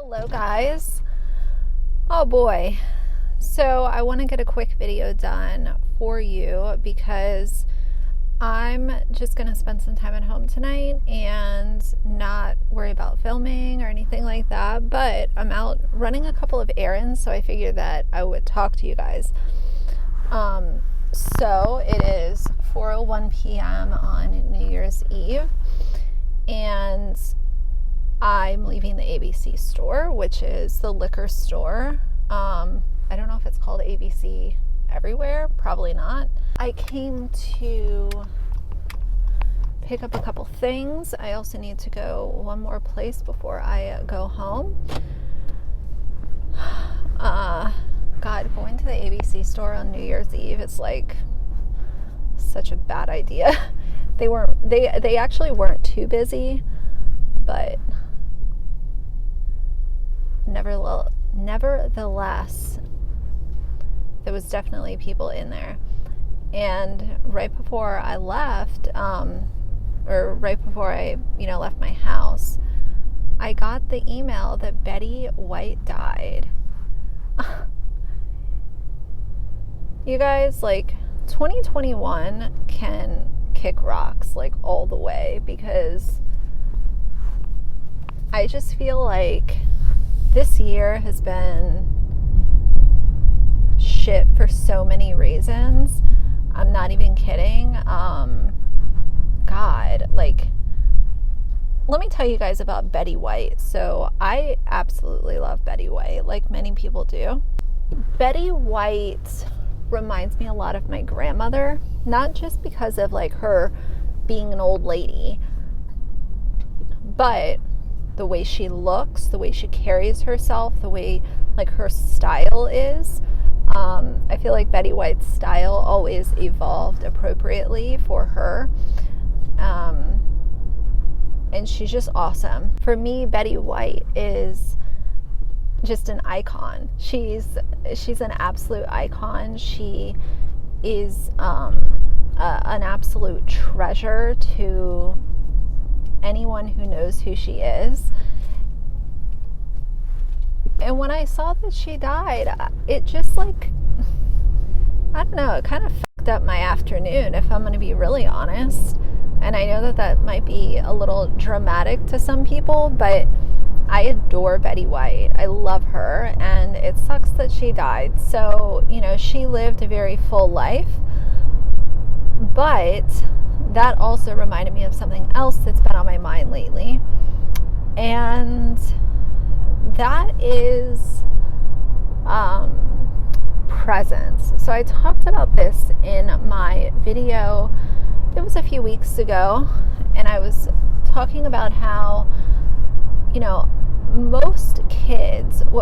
Hello guys. Oh boy. So I want to get a quick video done for you because I'm just going to spend some time at home tonight and not worry about filming or anything like that, but I'm out running a couple of errands, so I figured that I would talk to you guys. So it is 4:01 p.m. on New Year's Eve, and I'm leaving the ABC store, which is the liquor store. I don't know if it's called ABC everywhere, probably not. I came to pick up a couple things. I also need to go one more place before I go home. God, going to the ABC store on New Year's Eve is like such a bad idea. They actually weren't too busy, but nevertheless, there was definitely people in there. And right before I left, or right before I, left my house, I got the email that Betty White died. You guys, 2021 can kick rocks, all the way, because I just feel like this year has been shit for so many reasons. I'm not even kidding. God, let me tell you guys about Betty White. So I absolutely love Betty White, like many people do. Betty White reminds me a lot of my grandmother, not just because of her being an old lady, but the way she looks, the way she carries herself, the way her style is. I feel like Betty White's style always evolved appropriately for her. And she's just awesome. For me, Betty White is just an icon. She's an absolute icon. She is an absolute treasure to anyone who knows who she is. And when I saw that she died, it just I don't know, it kind of fucked up my afternoon, if I'm going to be really honest. And I know that might be a little dramatic to some people, but I adore Betty White. I love her, and it sucks that she died. So, she lived a very full life, but that also reminded me of something else that's been on my mind lately, and that is presence. So I talked about this in my video, it was a few weeks ago, and I was talking about how, what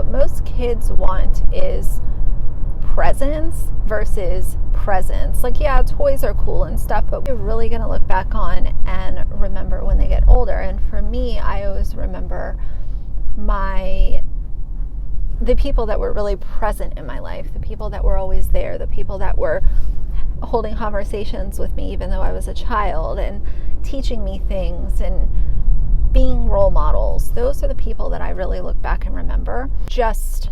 most kids want is presence versus presents. Yeah, toys are cool and stuff, but we're really going to look back on and remember when they get older. And for me, I always remember the people that were really present in my life, the people that were always there, the people that were holding conversations with me even though I was a child and teaching me things and being role models. Those are the people that I really look back and remember, just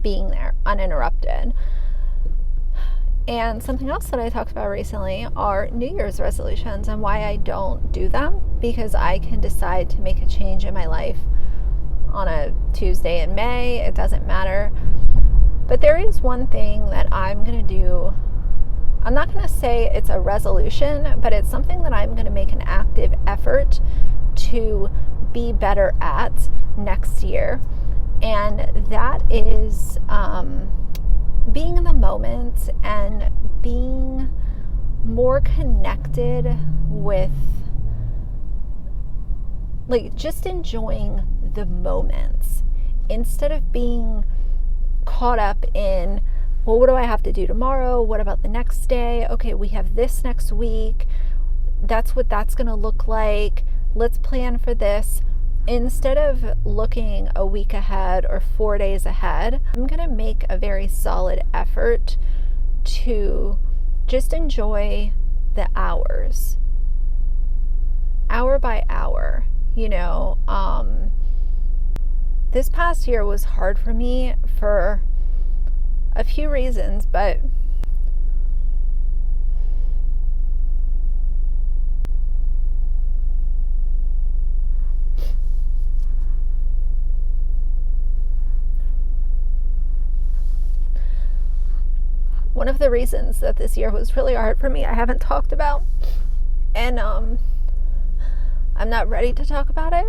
being there uninterrupted. And something else that I talked about recently are New Year's resolutions and why I don't do them, because I can decide to make a change in my life on a Tuesday in May. It doesn't matter. But there is one thing that I'm going to do. I'm not going to say it's a resolution, but it's something that I'm going to make an active effort to be better at next year. And that is being in the moment and being more connected with, just enjoying the moments instead of being caught up in, well, what do I have to do tomorrow? What about the next day? Okay, we have this next week. That's what that's going to look like. Let's plan for this. Instead of looking a week ahead or 4 days ahead, I'm going to make a very solid effort to just enjoy the hours, hour by hour, this past year was hard for me for a few reasons, but one of the reasons that this year was really hard for me, I haven't talked about, and I'm not ready to talk about it.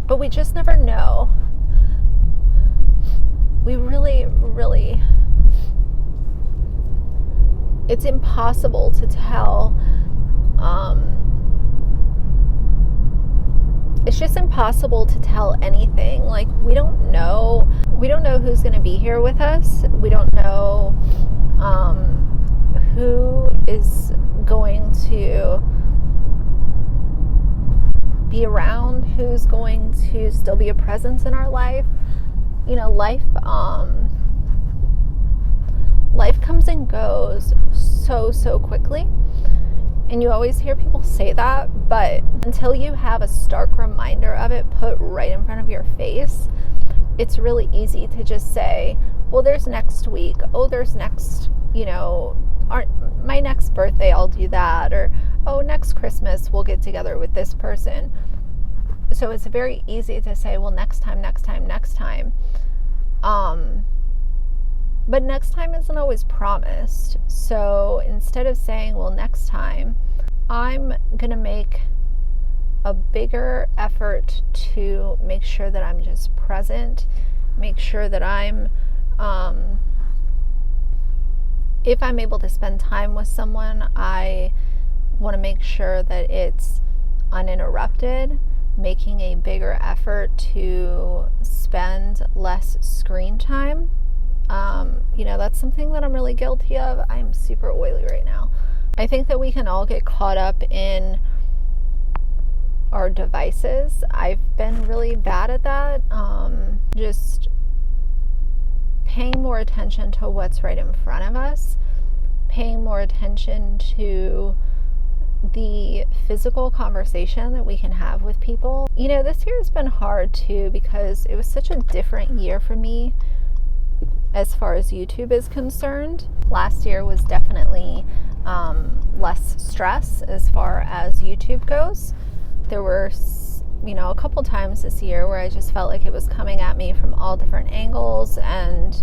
But we just never know. We really, it's impossible to tell. It's just impossible to tell anything. Like, we don't know who's going to be here with us. We don't know who is going to be around, who's going to still be a presence in our life. You know, life comes and goes so quickly. And you always hear people say that, but until you have a stark reminder of it put right in front of your face, it's really easy to just say, well, there's next week. Oh, there's next, my next birthday, I'll do that. Or, oh, next Christmas, we'll get together with this person. So it's very easy to say, well, next time. But next time isn't always promised. So instead of saying, well, next time, I'm going to make a bigger effort to make sure that I'm just present, make sure that I'm, if I'm able to spend time with someone, I want to make sure that it's uninterrupted, making a bigger effort to spend less screen time. That's something that I'm really guilty of. I'm super oily right now. I think that we can all get caught up in our devices. I've been really bad at that. Just paying more attention to what's right in front of us, paying more attention to the physical conversation that we can have with people. This year has been hard too, because it was such a different year for me as far as YouTube is concerned. Last year was definitely less stress as far as YouTube goes. There were, a couple times this year where I just felt like it was coming at me from all different angles, and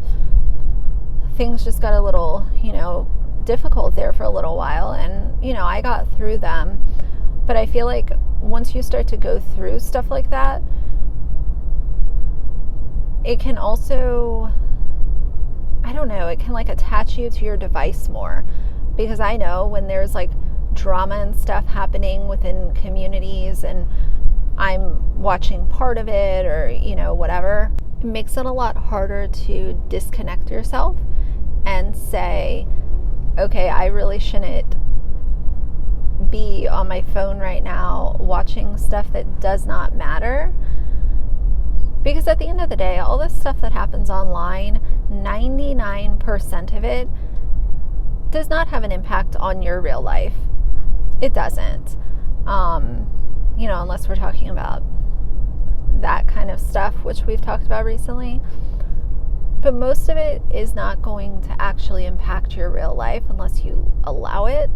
things just got a little, difficult there for a little while, and, I got through them. But I feel like once you start to go through stuff like that, it can also, it can attach you to your device more, because I know when there's drama and stuff happening within communities and I'm watching part of it, or whatever, it makes it a lot harder to disconnect yourself and say, okay, I really shouldn't be on my phone right now watching stuff that does not matter. Because at the end of the day, all this stuff that happens online, 99% of it does not have an impact on your real life. It doesn't. Unless we're talking about that kind of stuff, which we've talked about recently. But most of it is not going to actually impact your real life unless you allow it.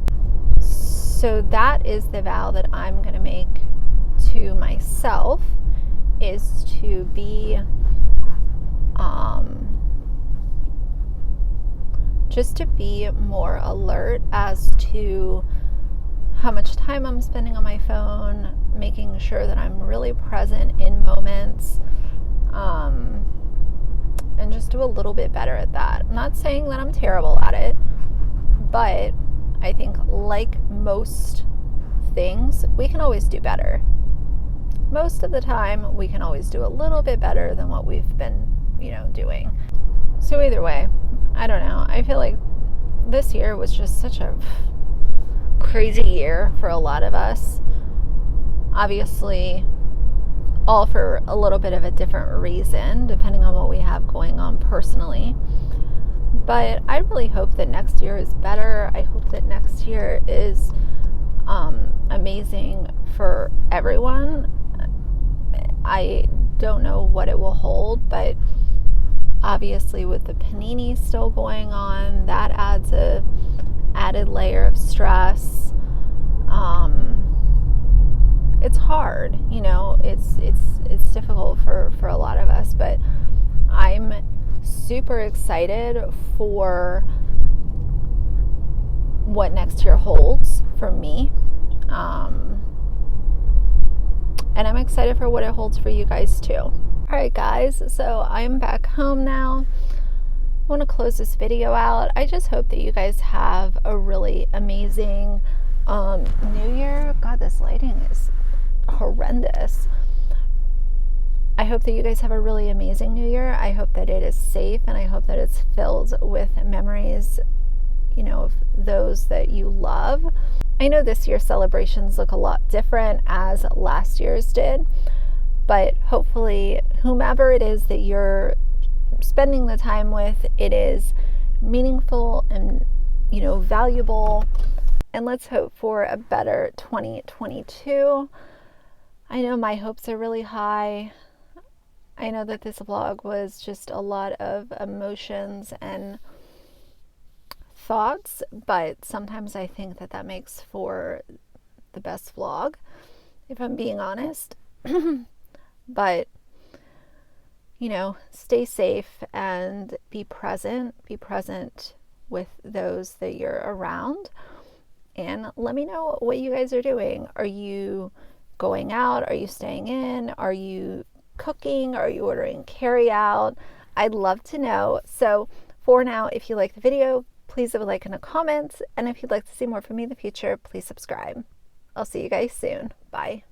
So that is the vow that I'm going to make to myself, is to be just to be more alert as to how much time I'm spending on my phone, making sure that I'm really present in moments, and just do a little bit better at that. I'm not saying that I'm terrible at it, but I think like most things, we can always do better. Most of the time, we can always do a little bit better than what we've been, doing. So either way, I don't know. I feel like this year was just such a crazy year for a lot of us. Obviously, all for a little bit of a different reason, depending on what we have going on personally. But I really hope that next year is better. I hope that next year is amazing for everyone. I don't know what it will hold, but obviously with the panini still going on, that adds a added layer of stress. It's hard, it's difficult for a lot of us, but I'm super excited for what next year holds for me. And I'm excited for what it holds for you guys too. All right, guys, so I'm back home now. I want to close this video out. I just hope that you guys have a really amazing New Year. God, this lighting is horrendous. I hope that you guys have a really amazing New Year. I hope that it is safe, and I hope that it's filled with memories, of those that you love. I know this year's celebrations look a lot different as last year's did, but hopefully whomever it is that you're spending the time with, it is meaningful and, valuable. And let's hope for a better 2022. I know my hopes are really high. I know that this vlog was just a lot of emotions and thoughts, but sometimes I think that makes for the best vlog, if I'm being honest. But, stay safe and be present with those that you're around. And let me know what you guys are doing. Are you going out? Are you staying in? Are you cooking? Are you ordering carry out? I'd love to know. So for now, if you like the video, please leave a like and a comment. And if you'd like to see more from me in the future, please subscribe. I'll see you guys soon. Bye.